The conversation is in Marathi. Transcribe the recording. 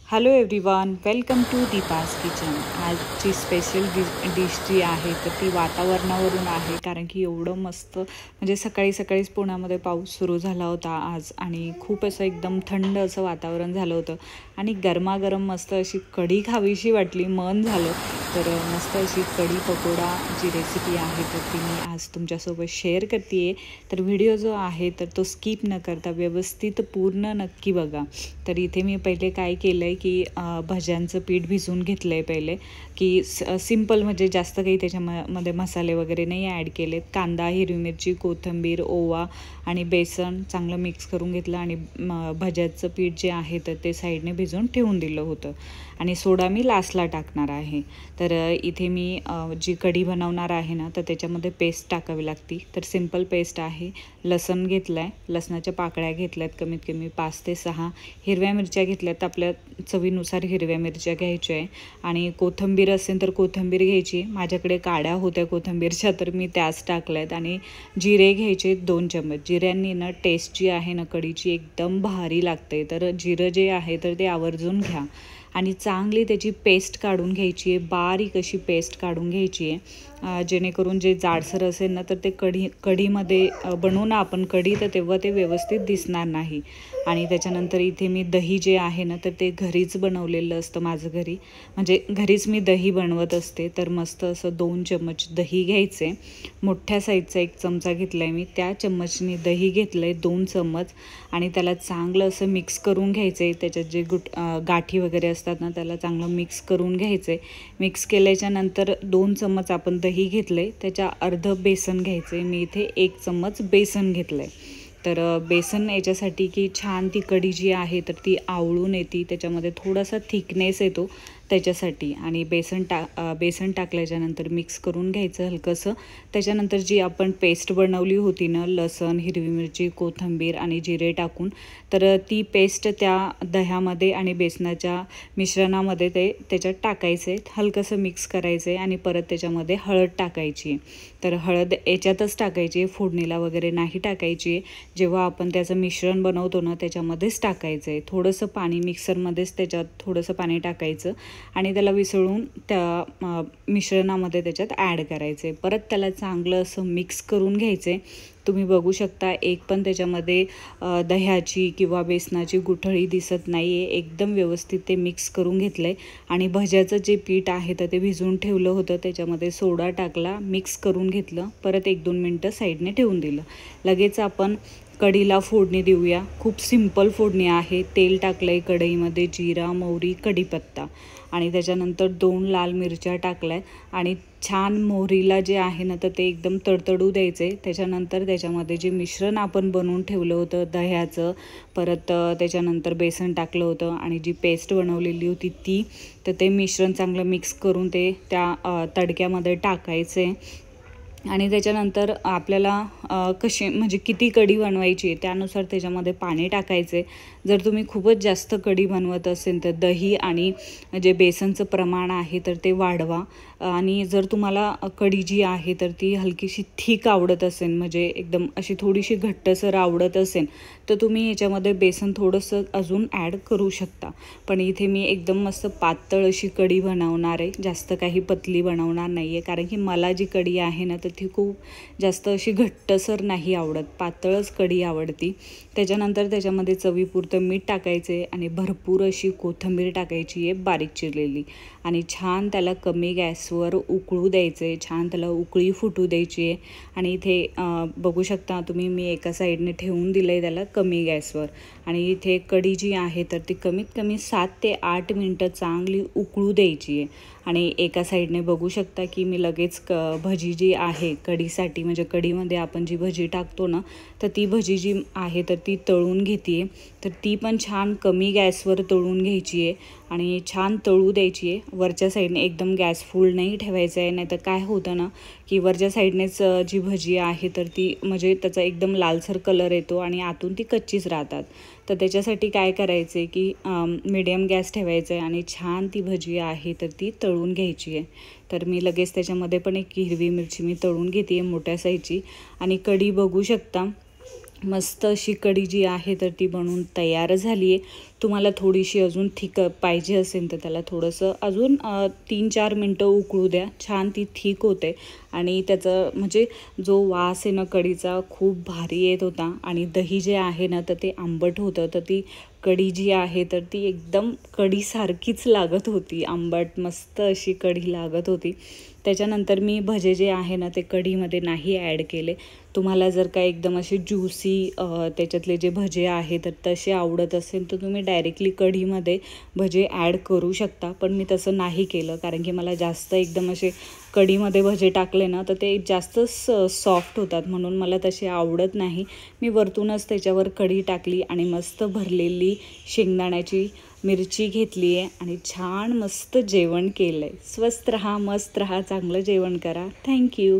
Hello everyone, welcome to Deepa's kitchen. आजची स्पेशल डिश जी आहे तर ती वातावरणावरून आहे, कारण की एवढं मस्त म्हणजे सकाळी सकाळीच पुण्यामध्ये पाऊस सुरू झाला होता आज आणि खूप असं एकदम थंड असं वातावरण झालं होतं आणि गरमागरम मस्त अशी कढी खावीशी वाटली, मन झालं। तर मस्त अशी कढी पकोडा जी रेसिपी आहे तर ती मी आज तुमच्यासोबत शेअर करते आहे। तर व्हिडिओ जो आहे तर तो स्किप न करता व्यवस्थित पूर्ण नक्की बघा। तर इथे मी पहिले काय केलं आहे की भज्यांचं पीठ भिजवून घेतलं आहे पहिले, की सिंपल म्हणजे जास्त काही त्याच्यामध्ये मसाले वगैरे नाही ॲड केलेत। कांदा, हिरवी मिरची, कोथिंबीर, ओवा आणि बेसन चांगलं मिक्स करून घेतलं आणि भज्याचं पीठ जे आहे तर ते साईडने भिजवून ठेवून दिलं होतं आणि सोडा मी लास्टला टाकणार आहे। तर इथे मी जी कढी बनवणार आहे ना तर त्याच्यामध्ये पेस्ट टाकावी लागते। तर सिंपल पेस्ट आहे। लसण घेतलं आहे, लसणाच्या पाकळ्या घेतल्यात कमीत कमी 5 ते 6, हिरव्या मिरच्या घेतल्यात, आपल्या चवीनुसार हिरव्या मिरच्या घ्यायच्या आहे आणि कोथिंबीर असेल तर कोथिंबीर घ्यायची। माझ्याकडे काड्या होत्या कोथिंबीरच्या तर मी त्याच टाकल्यात आणि जिरे घ्यायचे 2 चम्मच। जिऱ्यांनी ना टेस्ट जी आहे ना कढीची एकदम भारी लागते, तर जिरं जे आहे तर ते आवर्जून घ्या आणि चांगली त्याची पेस्ट काढून घ्यायची आहे, बारीक अशी पेस्ट काढून घ्यायची आहे, जेणेकरून जे जाडसर असेल ना तर ते कढीमध्ये बनवू ना आपण कढी तर तेव्हा ते व्यवस्थित दिसणार नाही। आणि त्याच्यानंतर इथे मी दही जे आहे ना तर ते घरीच बनवलेलं असतं माझं घरी, म्हणजे घरीच मी दही बनवत असते। तर मस्त असं 2 चम्मच दही घ्यायचे, मोठ्या साईजचा 1 चमचा घेतला आहे मी, त्या चम्मचनी दही घेतलं आहे 2 चम्मच आणि त्याला चांगलं असं मिक्स करून घ्यायचं आहे। त्याच्यात जे गाठी वगैरे असतात ना त्याला चांगलं मिक्स करून घ्यायचं आहे। मिक्स केल्याच्या नंतर 2 चम्मच आपण दही घेतलं आहे, त्याच्या अर्धं बेसन घ्यायचं आहे। मी इथे 1 चम्मच बेसन घेतलं आहे। तर बेसन याच्यासाठी की छान ती कढी जी आहे तर ती आवळून येते, त्याच्यामध्ये थोडासा थिकनेस येतो त्याच्यासाठी। आणि बेसन टाकल्याच्यानंतर मिक्स करून घ्यायचं हलकंसं। त्याच्यानंतर जी आपण पेस्ट बनवली होती ना, लसण, हिरवी मिरची, कोथिंबीर आणि जिरे टाकून, तर ती पेस्ट त्या दह्यामध्ये आणि बेसनाच्या मिश्रणामध्ये त्याच्यात टाकायचे, हलकंसं मिक्स करायचे आणि परत त्याच्यामध्ये हळद टाकायची। तर हळद याच्यातच टाकायची, फोडणीला वगैरे नाही टाकायची। जेव्हा आपण त्याचं मिश्रण बनवतो ना त्याच्यामध्येच टाकायचं आहे। थोडंसं पाणी मिक्सरमध्येच त्याच्यात थोडंसं पाणी टाकायचं आणि त्याला विसळून त्या मिश्रणामध्ये त्याच्यात ॲड करायचं आहे। परत त्याला चांगलं असं मिक्स करून घ्यायचं आहे। तुम्ही बघू शकता एक पण त्याच्यामध्ये दह्याची किंवा बेसनाची गुठळी दिसत नाही आहे, एकदम व्यवस्थित ते मिक्स करून घेतलं आहे। आणि भज्याचं जे पीठ आहे तर ते भिजवून ठेवलं होतं, त्याच्यामध्ये सोडा टाकला, मिक्स करून घेतलं, परत 1-2 मिनटं साईडने ठेवून दिलं। लगेच आपण कढीला फोडणी देऊया। खूप सिंपल फोडणी आहे। तेल टाकलं आहे कढईमध्ये, जिरा, मोहरी, कढीपत्ता आणि त्याच्यानंतर 2 लाल मिरच्या टाकल्या आणि छान मोहरीला जे आहे ना तर ते एकदम तडतडू द्यायचे। त्याच्यानंतर त्याच्यामध्ये जे मिश्रण आपण बनवून ठेवलं होतं दह्याचं, परत त्याच्यानंतर बेसन टाकलं होतं आणि जी पेस्ट बनवलेली होती ती, तर ते मिश्रण चांगलं मिक्स करून ते त्या तडक्यामध्ये टाकायचे। आणि त्याच्यानंतर आपल्याला कशी म्हणजे किती कढी बनवायची त्यानुसार त्याच्यामध्ये पाणी टाकायचे। जर तुम्ही खूपच जास्त कढी बनवत असेल तर दही आणि जे बेसनचं प्रमाण आहे तर ते वाढवा। आणि जर तुम्हाला कढी जी आहे तर ती हलकीशी थिक आवडत असेल, म्हणजे एकदम अशी थोडीशी घट्टसर आवडत असेल, तर तुम्ही याच्यामध्ये बेसन थोडंसं अजून ॲड करू शकता। पण इथे मी एकदम मस्त पातळ अशी कढी बनवणार आहे, जास्त काही पतली बनवणार नाही आहे, कारण की मला जी कढी आहे ना तर ती खूप जास्त अशी घट्टसर नाही आवडत, पातळच कढी आवडती। त्याच्यानंतर त्याच्यामध्ये चवीपुरतं मीठ टाकायचे आणि भरपूर अशी कोथिंबीर टाकायची आहे बारीक चिरलेली आणि छान त्याला कमी गॅसवर उकळू द्यायचे, छान त्याला उकळी फुटू द्यायची आहे। आणि इथे बघू शकता तुम्ही, मी एका साईडने ठेवून दिलं आहे त्याला कमी गॅसवर आणि इथे कढी जी आहे तर ती कमीत कमी 7 ते 8 मिनटं चांगली उकळू द्यायची आहे। आणि एका साईडने बघू शकता की मी लगेच भजी जी आहे कढीसाठी, म्हणजे कढीमध्ये आपण जी भजी टाकतो ना तर ती भजी जी आहे तर ती तळून घेते आहे। तर ती पण छान कमी गॅसवर तळून घ्यायची आहे आणि छान तळू द्यायची आहे। वरच्या साईडने एकदम गॅस फुल नाही ठेवायचा आहे, नाही तर काय होतं ना की वरच्या साईडनेच जी भजी आहे तर ती म्हणजे त्याचा एकदम लालसर कलर येतो आणि आतून ती कच्चीच राहतात। तर त्याच्यासाठी काय करायचं आहे की मीडियम गॅस ठेवायचा आहे आणि छान ती भजी आहे तर ती तळून घ्यायची आहे। तर मी लगेच त्याच्यामध्ये पण 1 हिरवी मिरची मी तळून घेते आहे मोठ्या साईजची। आणि कढी बघू शकता मस्त अशी कढी जी आहे तर ती बनवून तयार झाली आहे। तुम्हाला थोडीशी अजून थिक पाहिजे असेल तर त्याला थोडंसं अजून 3-4 मिनटं उकळू द्या. छान ती थिक होते आणि त्याचं म्हणजे जो वास आहे ना कढीचा खूप भारी येत होता आणि दही जे आहे ना तर ते आंबट होतं. तर ती कढी जी आहे तर ती एकदम कढीसारखीच लागत होती. आंबट मस्त अशी कढी लागत होती. त्याच्यानंतर मी भजे जे आहे ना ते कढीमध्ये नाही ॲड केले. तुम्हाला जर का एकदम असे ज्युसी त्याच्यातले जे भजे आहे तर तसे आवडत असेल तर तुम्ही डायरेक्टली कढीमध्ये भजे ॲड करू शकता. पण मी तसं नाही केलं कारण की मला जास्त एकदम असे कढीमध्ये भजे टाकले ना तर ते जास्त सॉफ्ट होतात म्हणून मला तसे आवडत नाही. मी वरतूनच त्याच्यावर कढी टाकली आणि मस्त भरलेली शेंगदाण्याची मिरची घेतली आहे आणि छान मस्त जेवण केलं आहे. स्वस्त रहा, मस्त रहा, चांगलं जेवण करा. थँक्यू.